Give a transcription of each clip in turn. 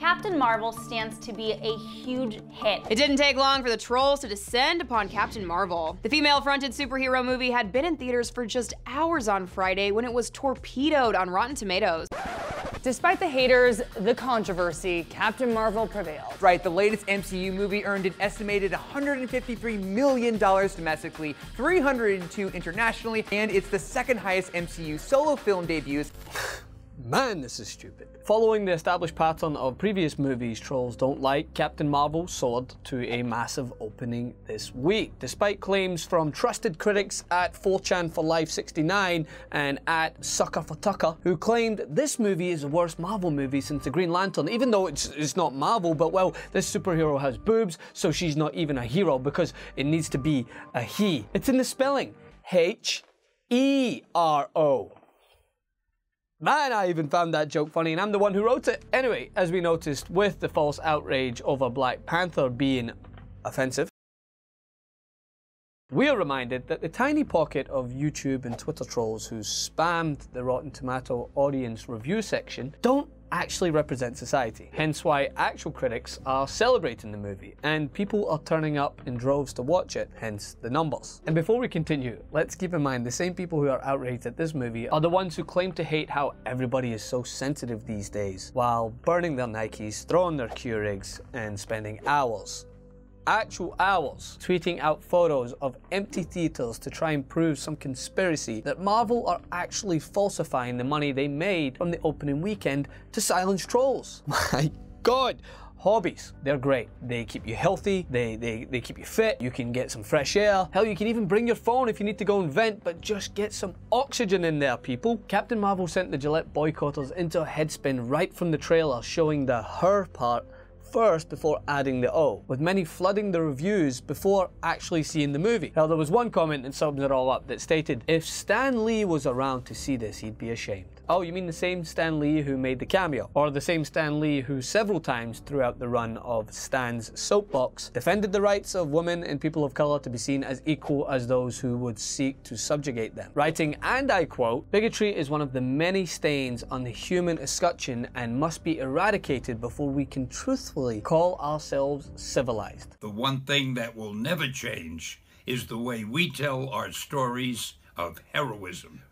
Captain Marvel stands to be a huge hit. It didn't take long for the trolls to descend upon Captain Marvel. The female-fronted superhero movie had been in theaters for just hours on Friday when it was torpedoed on Rotten Tomatoes. Despite the haters, the controversy, Captain Marvel prevailed. Right, the latest MCU movie earned an estimated $153 million domestically, $302 internationally, and it's the second highest MCU solo film debuts. Man, this is stupid. Following the established pattern of previous movies trolls don't like, Captain Marvel soared to a massive opening this week. Despite claims from trusted critics at 4chan for Life 69 and at Sucker for Tucker, who claimed this movie is the worst Marvel movie since the Green Lantern, even though it's not Marvel, but well, this superhero has boobs, so she's not even a hero because it needs to be a he. It's in the spelling, H-E-R-O. Man, I even found that joke funny, and I'm the one who wrote it. Anyway, as we noticed with the false outrage over Black Panther being offensive, we are reminded that the tiny pocket of YouTube and Twitter trolls who spammed the Rotten Tomato audience review section don't actually represent society. Hence why actual critics are celebrating the movie and people are turning up in droves to watch it, hence the numbers. And before we continue, let's keep in mind the same people who are outraged at this movie are the ones who claim to hate how everybody is so sensitive these days, while burning their Nikes, throwing their Keurigs, and spending hours, actual hours, tweeting out photos of empty theaters to try and prove some conspiracy that Marvel are actually falsifying the money they made from the opening weekend to silence trolls. My God. Hobbies, they're great. They keep you healthy, they keep you fit, you can get some fresh air. Hell, you can even bring your phone if you need to go and vent, but just get some oxygen in there, people. Captain Marvel sent the Gillette boycotters into a headspin right from the trailer, showing the her part first before adding the O, with many flooding the reviews before actually seeing the movie. Now, there was one comment that sums it all up that stated, if Stan Lee was around to see this, he'd be ashamed. Oh, you mean the same Stan Lee who made the cameo? Or the same Stan Lee who several times throughout the run of Stan's soapbox defended the rights of women and people of color to be seen as equal as those who would seek to subjugate them. Writing, and I quote, bigotry is one of the many stains on the human escutcheon and must be eradicated before we can truthfully call ourselves civilized. The one thing that will never change is the way we tell our stories of heroism.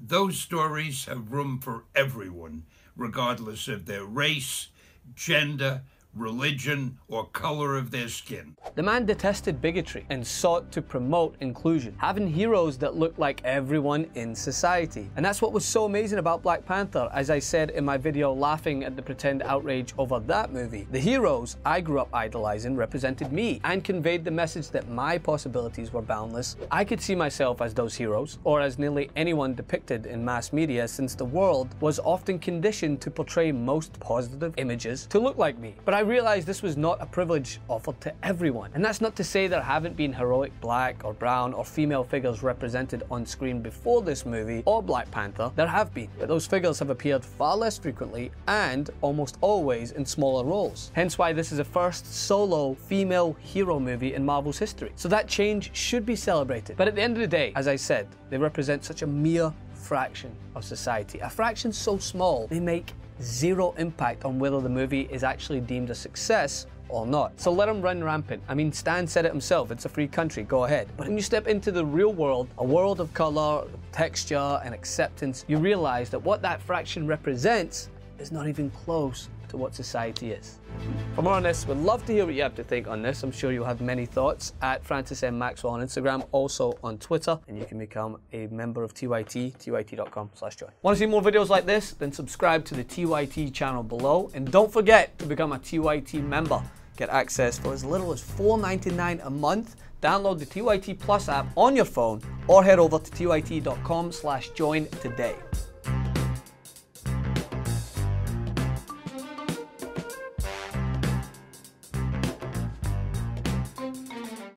Those stories have room for everyone, regardless of their race, gender, religion, or color of their skin. The man detested bigotry and sought to promote inclusion, having heroes that looked like everyone in society. And that's what was so amazing about Black Panther, as I said in my video laughing at the pretend outrage over that movie. The heroes I grew up idolizing represented me and conveyed the message that my possibilities were boundless. I could see myself as those heroes, or as nearly anyone depicted in mass media, since the world was often conditioned to portray most positive images to look like me. But I realized this was not a privilege offered to everyone. And that's not to say there haven't been heroic black or brown or female figures represented on screen before this movie or Black Panther. There have been, but those figures have appeared far less frequently and almost always in smaller roles. Hence why this is the first solo female hero movie in Marvel's history. So that change should be celebrated. But at the end of the day, as I said, they represent such a mere fraction of society. A fraction so small, they make zero impact on whether the movie is actually deemed a success or not. So let them run rampant. I mean, Stan said it himself, it's a free country, go ahead. But when you step into the real world, a world of color, texture, and acceptance, you realize that what that fraction represents is not even close to what society is. For more on this, we'd love to hear what you have to think on this. I'm sure you'll have many thoughts at Francis M. Maxwell on Instagram, also on Twitter, and you can become a member of TYT, tyt.com/join. Want to see more videos like this? Then subscribe to the TYT channel below, and don't forget to become a TYT member. Get access for as little as $4.99 a month. Download the TYT Plus app on your phone, or head over to tyt.com/join today.